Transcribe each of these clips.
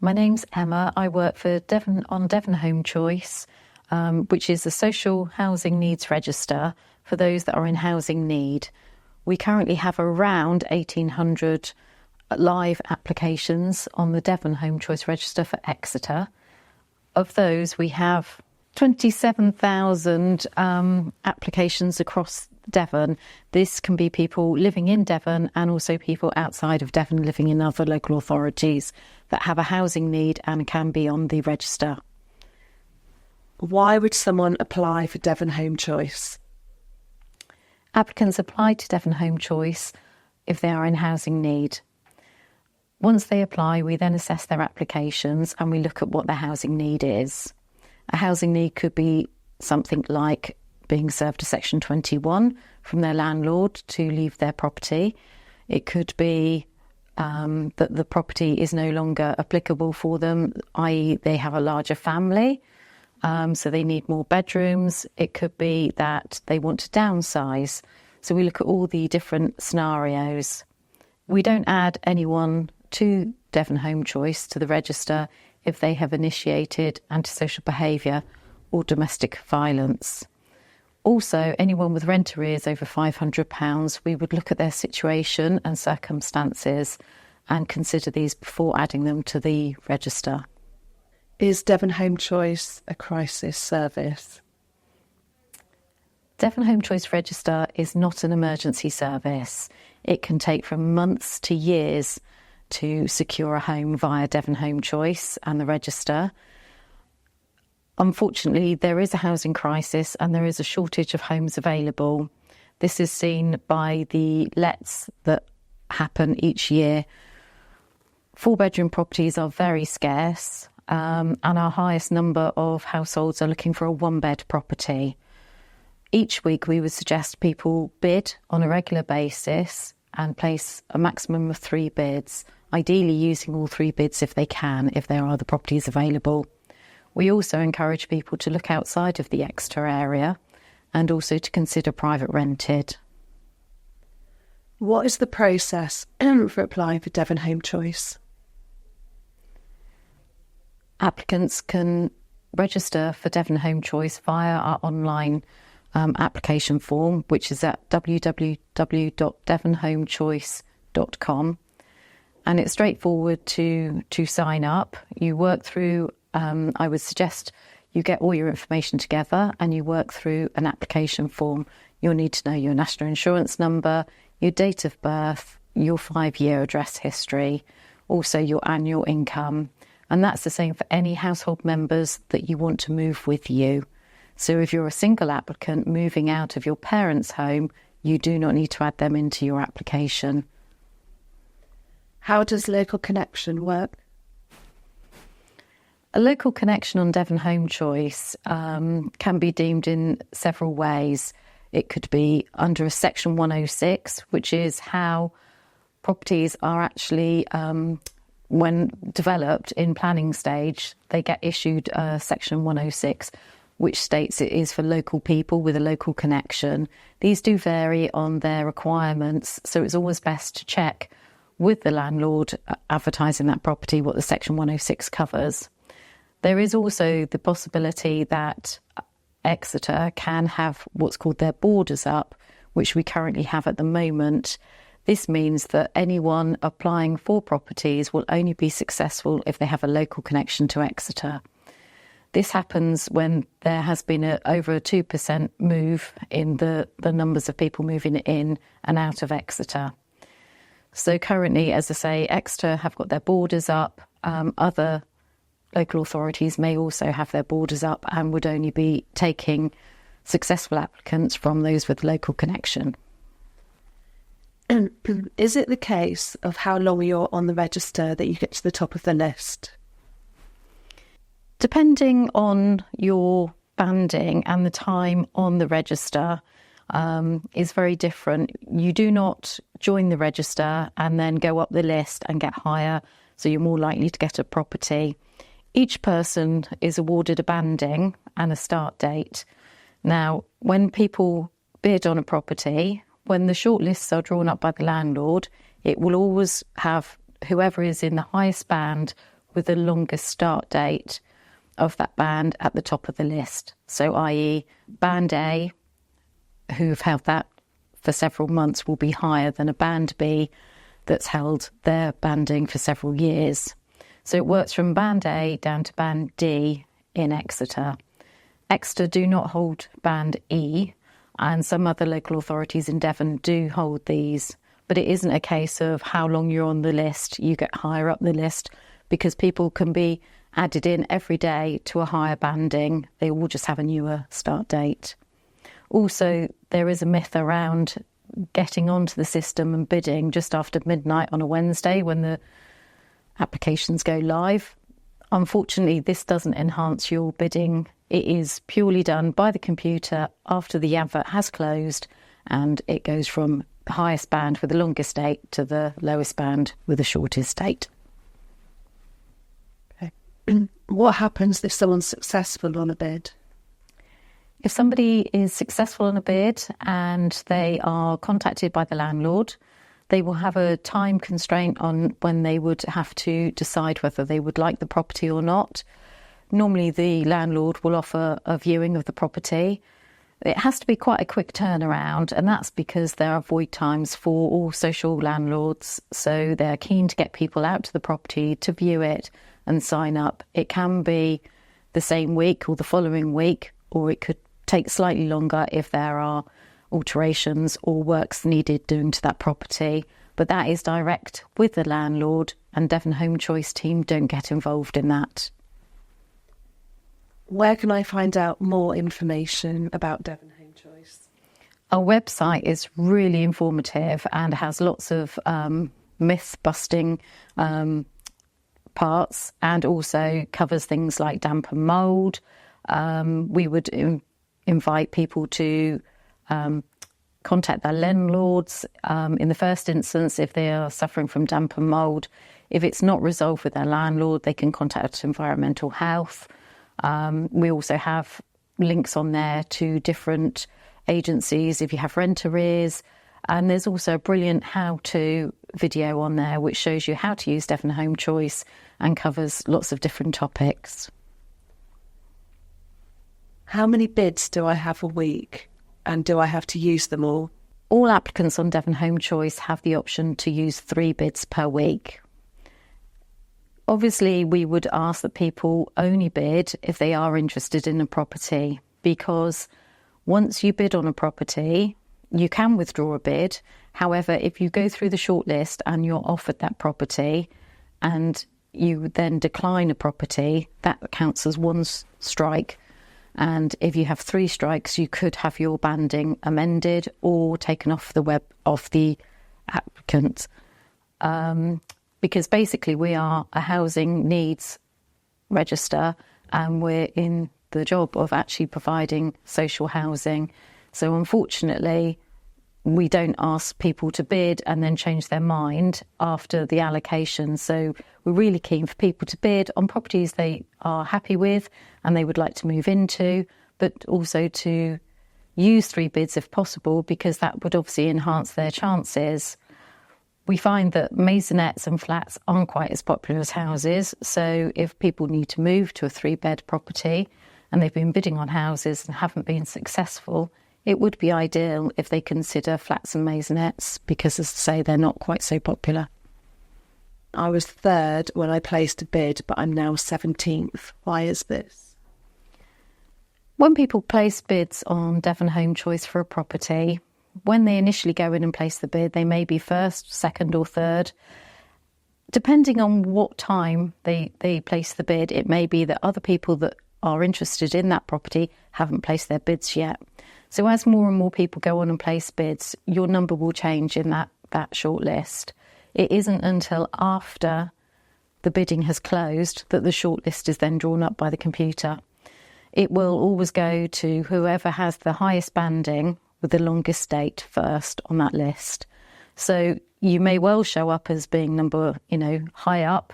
My name's Emma. I work for Devon Home Choice, which is a social housing needs register for those that are in housing need. We currently have around 1,800 live applications on the Devon Home Choice register for Exeter. Of those, we have 27,000 applications across Devon. This can be people living in Devon and also people outside of Devon living in other local authorities that have a housing need and can be on the register. Why would someone apply for Devon Home Choice? Applicants apply to Devon Home Choice if they are in housing need. Once they apply, we then assess their applications and we look at what their housing need is. A housing need could be something like being served a Section 21 from their landlord to leave their property. It could be that the property is no longer applicable for them, i.e. they have a larger family, so they need more bedrooms. It could be that they want to downsize. So we look at all the different scenarios. We don't add anyone to Devon Home Choice to the register if they have initiated antisocial behaviour or domestic violence. Also, anyone with rent arrears over £500, we would look at their situation and circumstances and consider these before adding them to the register. Is Devon Home Choice a crisis service? Devon Home Choice Register is not an emergency service. It can take from months to years to secure a home via Devon Home Choice and the register. Unfortunately, there is a housing crisis and there is a shortage of homes available. This is seen by the lets that happen each year. 4-bedroom properties are very scarce, and our highest number of households are looking for a 1-bed property. Each week we would suggest people bid on a regular basis and place a maximum of 3 bids, ideally using all 3 bids if they can, if there are other properties available. We also encourage people to look outside of the Exeter area and also to consider private rented. What is the process for applying for Devon Home Choice? Applicants can register for Devon Home Choice via our online application form, which is at www.devonhomechoice.com, and it's straightforward to sign up. You work through, I would suggest you get all your information together and you work through an application form. You'll need to know your national insurance number, your date of birth, your 5-year address history, also your annual income, and that's the same for any household members that you want to move with you. So if you're a single applicant moving out of your parents' home, you do not need to add them into your application. How does local connection work? A local connection on Devon Home Choice can be deemed in several ways. It could be under a Section 106, which is how properties are actually, when developed in planning stage, they get issued Section 106, which states it is for local people with a local connection. These do vary on their requirements, so it's always best to check with the landlord advertising that property what the Section 106 covers. There is also the possibility that Exeter can have what's called their borders up, which we currently have at the moment. This means that anyone applying for properties will only be successful if they have a local connection to Exeter. This happens when there has been over a 2% move in the numbers of people moving in and out of Exeter. So currently, as I say, Exeter have got their borders up. Other local authorities may also have their borders up and would only be taking successful applicants from those with local connection. Is it the case of how long you're on the register that you get to the top of the list? Depending on your banding and the time on the register is very different. You do not join the register and then go up the list and get higher, so you're more likely to get a property. Each person is awarded a banding and a start date. Now, when people bid on a property, when the shortlists are drawn up by the landlord, it will always have whoever is in the highest band with the longest start date of that band at the top of the list. So i.e. Band A, who've held that for several months, will be higher than a Band B that's held their banding for several years. So it works from Band A down to Band D in Exeter. Exeter do not hold Band E, and some other local authorities in Devon do hold these. But it isn't a case of how long you're on the list, you get higher up the list, because people can be added in every day to a higher banding. They will just have a newer start date. Also, there is a myth around getting onto the system and bidding just after midnight on a Wednesday when the applications go live. Unfortunately, this doesn't enhance your bidding. It is purely done by the computer after the advert has closed, and it goes from the highest band with the longest date to the lowest band with the shortest date. Okay. What happens if someone's successful on a bid? If somebody is successful on a bid and they are contacted by the landlord, they will have a time constraint on when they would have to decide whether they would like the property or not. Normally the landlord will offer a viewing of the property. It has to be quite a quick turnaround, and that's because there are void times for all social landlords. So they're keen to get people out to the property to view it and sign up. It can be the same week or the following week, or it could take slightly longer if there are alterations or works needed doing to that property. But that is direct with the landlord, and Devon Home Choice team don't get involved in that. Where can I find out more information about Devon Home Choice? Our website is really informative and has lots of myth-busting parts, and also covers things like damp and mould. We would invite people to contact their landlords in the first instance if they are suffering from damp and mould. If it's not resolved with their landlord, they can contact environmental health. We also have links on there to different agencies if you have rent arrears, and there's also a brilliant how-to video on there which shows you how to use Devon Home Choice and covers lots of different topics. How many bids do I have a week, and do I have to use them all? All applicants on Devon Home Choice have the option to use 3 bids per week. Obviously, we would ask that people only bid if they are interested in a property, because once you bid on a property, you can withdraw a bid. However, if you go through the shortlist and you're offered that property and you then decline a property, that counts as 1 strike. And if you have 3 strikes, you could have your banding amended or taken off the applicant. Because basically we are a housing needs register, and we're in the job of actually providing social housing. So unfortunately, we don't ask people to bid and then change their mind after the allocation. So we're really keen for people to bid on properties they are happy with and they would like to move into, but also to use 3 bids if possible, because that would obviously enhance their chances. We find that maisonettes and flats aren't quite as popular as houses. So if people need to move to a 3-bed property and they've been bidding on houses and haven't been successful, it would be ideal if they consider flats and maisonettes, because, as I say, they're not quite so popular. I was 3rd when I placed a bid, but I'm now 17th. Why is this? When people place bids on Devon Home Choice for a property, when they initially go in and place the bid, they may be 1st, 2nd or 3rd. Depending on what time they place the bid, it may be that other people that are interested in that property haven't placed their bids yet. So as more and more people go on and place bids, your number will change in that short list. It isn't until after the bidding has closed that the short list is then drawn up by the computer. It will always go to whoever has the highest banding with the longest date first on that list. So you may well show up as being number, high up,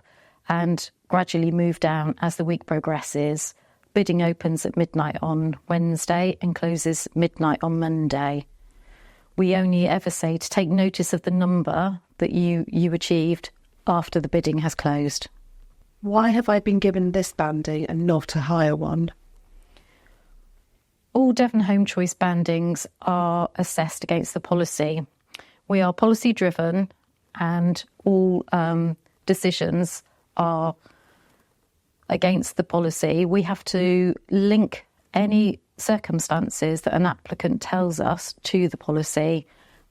and gradually move down as the week progresses. Bidding opens at midnight on Wednesday and closes midnight on Monday. We only ever say to take notice of the number that you achieved after the bidding has closed. Why have I been given this banding and not a higher one? All Devon Home Choice bandings are assessed against the policy. We are policy driven and all decisions are against the policy. We have to link any circumstances that an applicant tells us to the policy,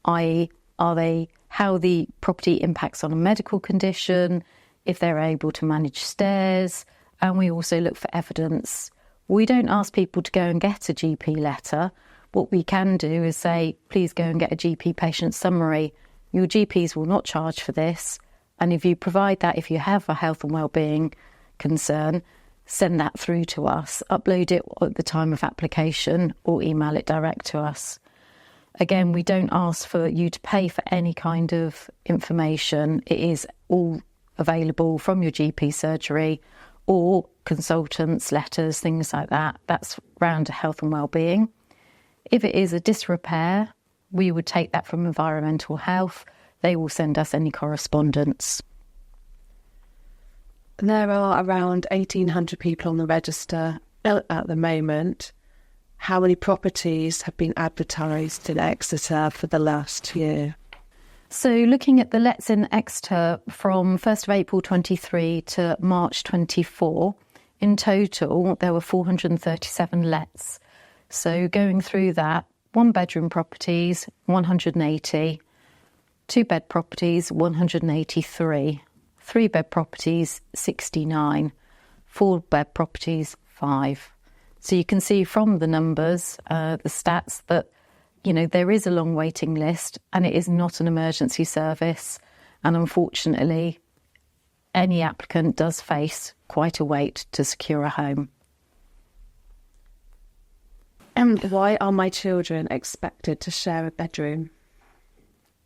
i.e. how the property impacts on a medical condition, if they're able to manage stairs, and we also look for evidence. We don't ask people to go and get a GP letter. What we can do is say, please go and get a GP patient summary. Your GPs will not charge for this. And if you provide that, if you have a health and wellbeing concern, send that through to us, upload it at the time of application or email it direct to us. Again, we don't ask for you to pay for any kind of information. It is all available from your GP surgery or consultants, letters, things like that. That's around health and wellbeing. If it is a disrepair, we would take that from environmental health. They will send us any correspondence. There are around 1,800 people on the register at the moment. How many properties have been advertised in Exeter for the last year? So looking at the lets in Exeter from 1st of April 23 to March 24, in total there were 437 lets. So going through that, 1-bedroom properties, 180, 2-bed properties, 183, 3-bed properties, 69, 4-bed properties, 5. So you can see from the numbers, the stats, that there is a long waiting list and it is not an emergency service. And unfortunately, any applicant does face quite a wait to secure a home. And why are my children expected to share a bedroom?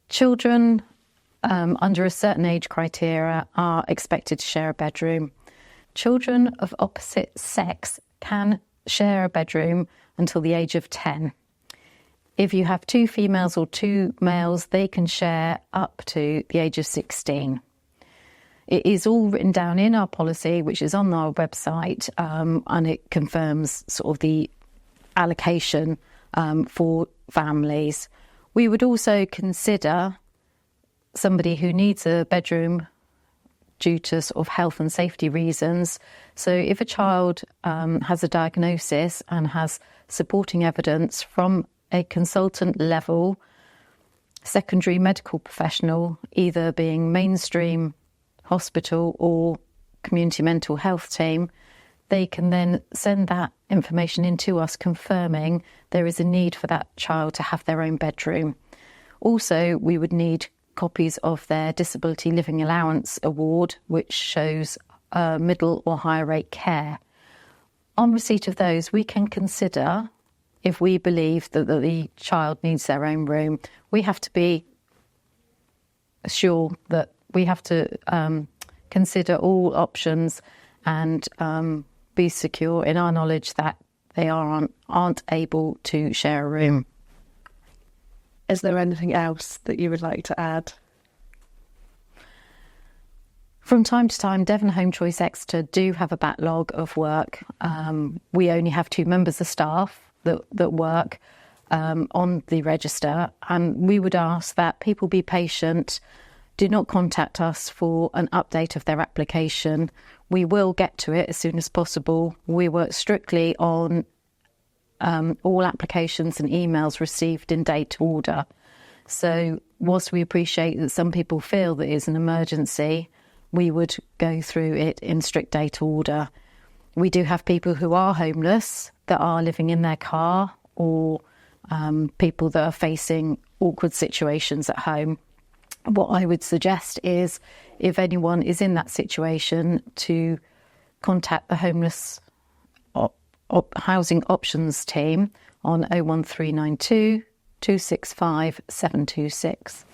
Children under a certain age criteria are expected to share a bedroom. Children of opposite sex can share a bedroom until the age of 10. If you have 2 females or 2 males, they can share up to the age of 16. It is all written down in our policy, which is on our website, and it confirms sort of the allocation for families. We would also consider somebody who needs a bedroom due to sort of health and safety reasons. So if a child has a diagnosis and has supporting evidence from a consultant level secondary medical professional, either being mainstream hospital or community mental health team, they can then send that information in to us confirming there is a need for that child to have their own bedroom. Also, we would need copies of their Disability Living Allowance Award, which shows middle or higher rate care. On receipt of those, we can consider, if we believe that the child needs their own room, we have to be sure that we have to consider all options and be secure in our knowledge that they aren't able to share a room. Is there anything else that you would like to add? From time to time, Devon Home Choice Exeter do have a backlog of work. We only have 2 members of staff that work on the register, and we would ask that people be patient. Do not contact us for an update of their application. We will get to it as soon as possible. We work strictly on all applications and emails received in date order. So whilst we appreciate that some people feel that it's an emergency, we would go through it in strict date order. We do have people who are homeless that are living in their car, or people that are facing awkward situations at home. What I would suggest is, if anyone is in that situation, to contact the Homeless Housing Options team on 01392 265 726.